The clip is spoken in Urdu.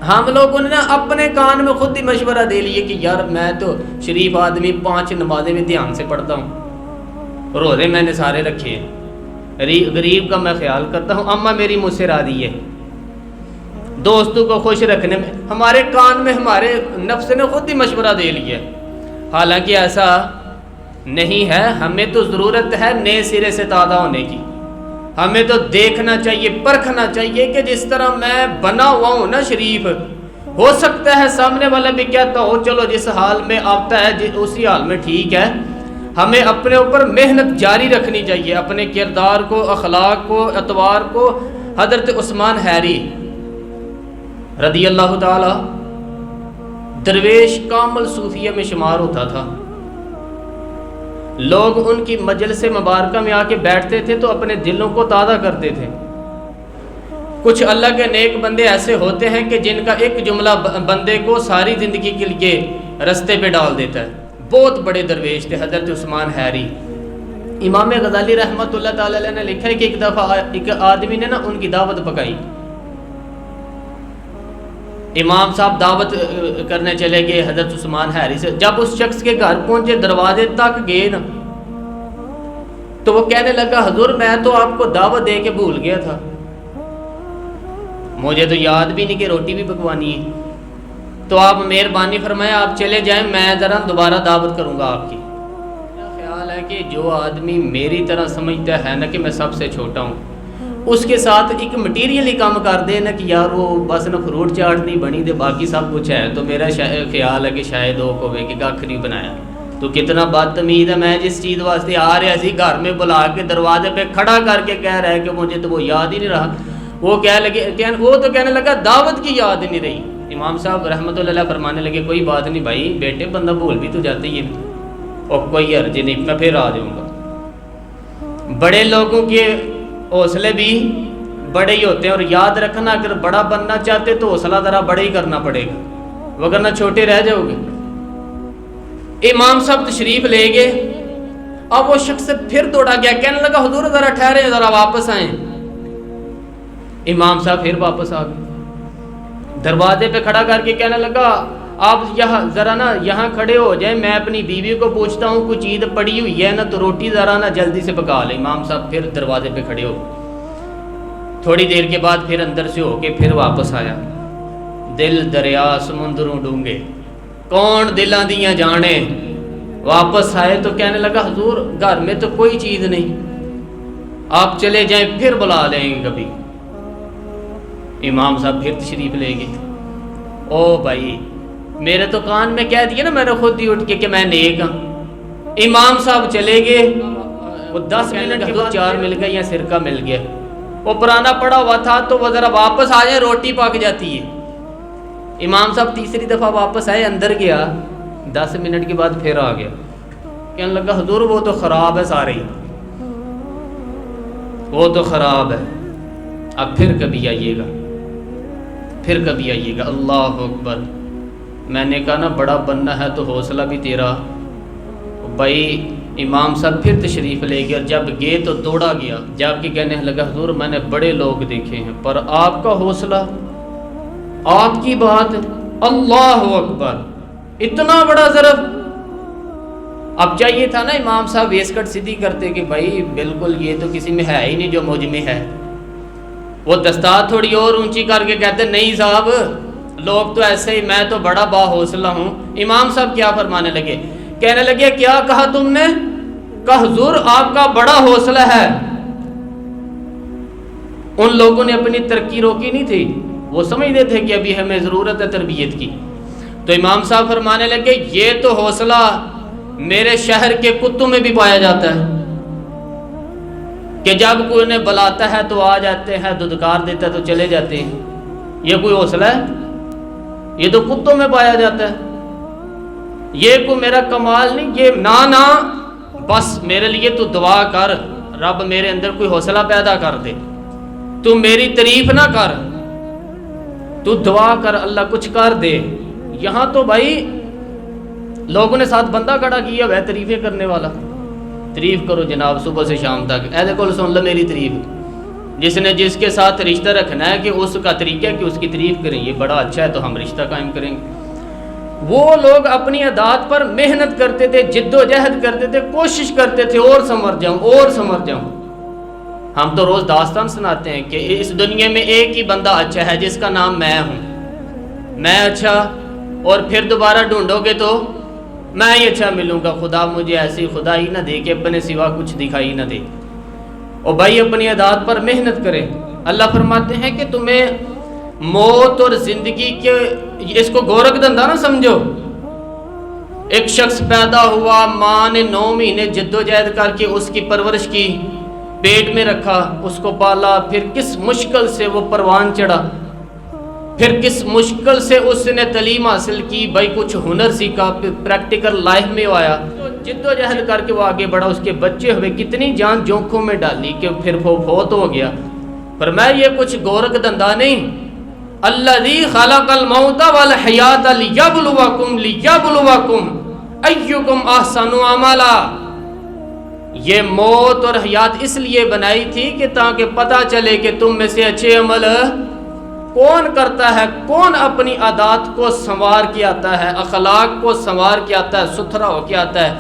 ہم لوگوں نے نا اپنے کان میں خود ہی مشورہ دے لیے کہ یار میں تو شریف آدمی 5 نمازیں بھی دھیان سے پڑھتا ہوں، روزے میں نے سارے رکھے ہیں، غریب کا میں خیال کرتا ہوں، اماں میری مجھ سے راضی ہے، دوستوں کو خوش رکھنے میں ہمارے کان میں ہمارے نفس نے خود ہی مشورہ دے لیا ہے۔ حالانکہ ایسا نہیں ہے، ہمیں تو ضرورت ہے نئے سرے سے تازہ ہونے کی۔ ہمیں تو دیکھنا چاہیے، پرکھنا چاہیے کہ جس طرح میں بنا ہوا ہوں نا شریف، ہو سکتا ہے سامنے والا بھی کہتا ہو چلو جس حال میں آتا ہے اسی حال میں ٹھیک ہے۔ ہمیں اپنے اوپر محنت جاری رکھنی چاہیے، اپنے کردار کو، اخلاق کو، اطوار کو۔ حضرت عثمان حیری رضی اللہ تعالی درویش کامل صوفیہ میں شمار ہوتا تھا۔ لوگ ان کی مجلس مبارکہ میں آ کے بیٹھتے تھے تو اپنے دلوں کو تازہ کرتے تھے۔ کچھ اللہ کے نیک بندے ایسے ہوتے ہیں کہ جن کا ایک جملہ بندے کو ساری زندگی کے لیے رستے پہ ڈال دیتا ہے۔ بہت بڑے درویش تھے حضرت عثمان حیری۔ امام غزالی رحمۃ اللہ تعالی علیہ نے لکھا ہے کہ ایک دفعہ ایک آدمی نے نا ان کی دعوت پکائی۔ امام صاحب دعوت کرنے چلے گئے حضرت عثمان حیری سے۔ جب اس شخص کے گھر پہنچے، دروازے تک گئے نا، تو وہ کہنے لگا حضور میں تو آپ کو دعوت دے کے بھول گیا تھا، مجھے تو یاد بھی نہیں کہ روٹی بھی پکوانی ہے، تو آپ مہربانی فرمائیں آپ چلے جائیں، میں ذرا دوبارہ دعوت کروں گا آپ کی۔ میرا خیال ہے کہ جو آدمی میری طرح سمجھتا ہے نا کہ میں سب سے چھوٹا ہوں، اس کے ساتھ ایک مٹیریلی کام کر دے نا کہ یار وہ بس نا فروٹ چاٹ نہیں بنی دے باقی سب کچھ ہے، تو میرا خیال ہے کہ شاید وہ کوے کہ کھ نہیں بنایا، تو کتنا بدتمیز ہے۔ میں جس چیز واسطے آ رہا سی گھر میں بلا کے دروازے پہ کھڑا کر کے کہہ رہا ہے کہ مجھے تو وہ یاد ہی نہیں رہا، وہ تو کہنے لگا دعوت کی یاد نہیں رہی۔ امام صاحب رحمۃ اللہ علیہ فرمانے لگے کوئی بات نہیں بھائی بیٹے، بندہ بھول بھی تو جاتے ہی، اور کوئی عرض نہیں، میں پھر آ جاؤں گا۔ بڑے لوگوں کے حوصلے بھی بڑے ہی ہوتے ہیں، اور یاد رکھنا اگر بڑا بننا چاہتے تو حوصلہ ذرا بڑا ہی کرنا پڑے گا، وگرنہ چھوٹے رہ جاؤ گے۔ امام صاحب تشریف لے گئے، اب وہ شخص پھر دوڑا گیا، کہنے لگا حضور ذرا ٹھہرے، ذرا واپس آئیں۔ امام صاحب پھر واپس آ گئے، دروازے پہ کھڑا کر کے کہنے لگا آپ یہاں ذرا نا یہاں کھڑے ہو جائیں، میں اپنی بیوی کو پوچھتا ہوں کوئی چیز پڑی ہوئی ہے نا تو روٹی ذرا نا جلدی سے پکا لیں۔ امام صاحب پھر دروازے پہ کھڑے ہو، تھوڑی دیر کے بعد پھر اندر سے ہو کے پھر واپس آیا۔ دل دریا سمندروں ڈونگے، کون دلاں دیاں جانے۔ واپس آئے تو کہنے لگا حضور گھر میں تو کوئی چیز نہیں، آپ چلے جائیں پھر بلا لیں گے کبھی۔ امام صاحب پھر تشریف لے گئے۔ او بھائی میرے تو کان میں کہہ دیا نا میں نے خود ہی اٹھ کے کہ میں نیک ہوں۔ امام صاحب چلے گئے، وہ 10 منٹ کے بعد 4 مل گئے یا سرکہ مل گیا، وہ پرانا پڑا ہوا تھا تو وہ ذرا واپس آ جائے روٹی پک جاتی ہے۔ امام صاحب تیسری دفعہ واپس آئے، اندر گیا، 10 منٹ کے بعد پھر آ گیا، کہنے لگا حضور وہ تو خراب ہے سارے، وہ تو خراب ہے، اب پھر کبھی آئیے گا، پھر کبھی آئیے گا۔ اللہ اکبر۔ میں نے کہا نا بڑا بننا ہے تو حوصلہ بھی تیرا۔ بھائی امام صاحب پھر تشریف لے گیا، جب گئے تو دوڑا گیا، جب کہ کہنے لگا حضور میں نے بڑے لوگ دیکھے ہیں پر آپ کا حوصلہ، آپ کی بات، اللہ اکبر، اتنا بڑا ضرب۔ اب چاہیے تھا نا امام صاحب ویسکٹ سیدھی کرتے کہ بھائی بالکل یہ تو کسی میں ہے ہی نہیں جو مجھ میں ہے، وہ دستار تھوڑی اور اونچی کر کے کہتے نہیں صاحب لوگ تو ایسے ہی، میں تو بڑا با حوصلہ ہوں۔ امام صاحب کیا فرمانے لگے، کہنے لگے کیا کہا تم نے؟ کہا حضور آپ کا بڑا حوصلہ ہے۔ ان لوگوں نے اپنی ترقی روکی نہیں تھی، وہ سمجھتے تھے کہ ابھی ہمیں ضرورت ہے تربیت کی۔ تو امام صاحب فرمانے لگے یہ تو حوصلہ میرے شہر کے کتوں میں بھی پایا جاتا ہے کہ جب کوئی انہیں بلاتا ہے تو آ جاتے ہیں، دھدکار دیتا ہے تو چلے جاتے ہیں۔ یہ کوئی حوصلہ ہے؟ یہ تو کتوں میں پایا جاتا ہے، یہ کوئی میرا کمال نہیں، یہ نا بس میرے لیے تو دعا کر رب میرے اندر کوئی حوصلہ پیدا کر دے، تو میری تعریف نہ کر، تو دعا کر اللہ کچھ کر دے۔ یہاں تو بھائی لوگوں نے ساتھ بندہ کھڑا کیا ہے تعریفیں کرنے والا، تعریف کرو جناب صبح سے شام تک، ایسے کول سن لو میری تعریف، جس نے جس کے ساتھ رشتہ رکھنا ہے کہ اس کا طریقہ ہے کہ اس کی تعریف کریں، یہ بڑا اچھا ہے تو ہم رشتہ قائم کریں گے۔ وہ لوگ اپنی عادات پر محنت کرتے تھے، جد و جہد کرتے تھے، کوشش کرتے تھے اور سنور جاؤں اور سنور جاؤں۔ ہم تو روز داستان سناتے ہیں کہ اس دنیا میں ایک ہی بندہ اچھا ہے جس کا نام میں ہوں، میں اچھا، اور پھر دوبارہ ڈھونڈو گے تو میں ہی اچھا ملوں گا، خدا مجھے ایسی خدا ہی نہ دے کہ اپنے سوا کچھ دکھائی نہ دے۔ اور بھائی اپنی عادات پر محنت کریں۔ اللہ فرماتے ہیں کہ تمہیں موت اور زندگی کے اس کو گورکھ دھندا نہ سمجھو۔ ایک شخص پیدا ہوا، ماں نے 9 مہینے جد و جہد کر کے اس کی پرورش کی، پیٹ میں رکھا، اس کو پالا، پھر کس مشکل سے وہ پروان چڑھا، پھر کس مشکل سے اس نے تعلیم حاصل کی، بھائی کچھ ہنر سیکھا، پھر پریکٹیکل لائف میں آیا، جد و جہد کر کے وہ آگے بڑھا، اس کے بچے ہوئے، کتنی جان جونکھوں میں ڈالی کہ پھر وہ فوت ہو گیا۔ پر میں یہ کچھ گورکھ دھندا نہیں۔ الذی خلق الموت والحیات لیبلوکم ایکم احسن عملا۔ یہ موت اور حیات اس لیے بنائی تھی کہ تاکہ پتہ چلے کہ تم میں سے اچھے عمل کون کرتا ہے، کون اپنی عادات کو سنوار کے آتا ہے، اخلاق کو سنوار کے آتا ہے، ستھرا ہو کے آتا ہے۔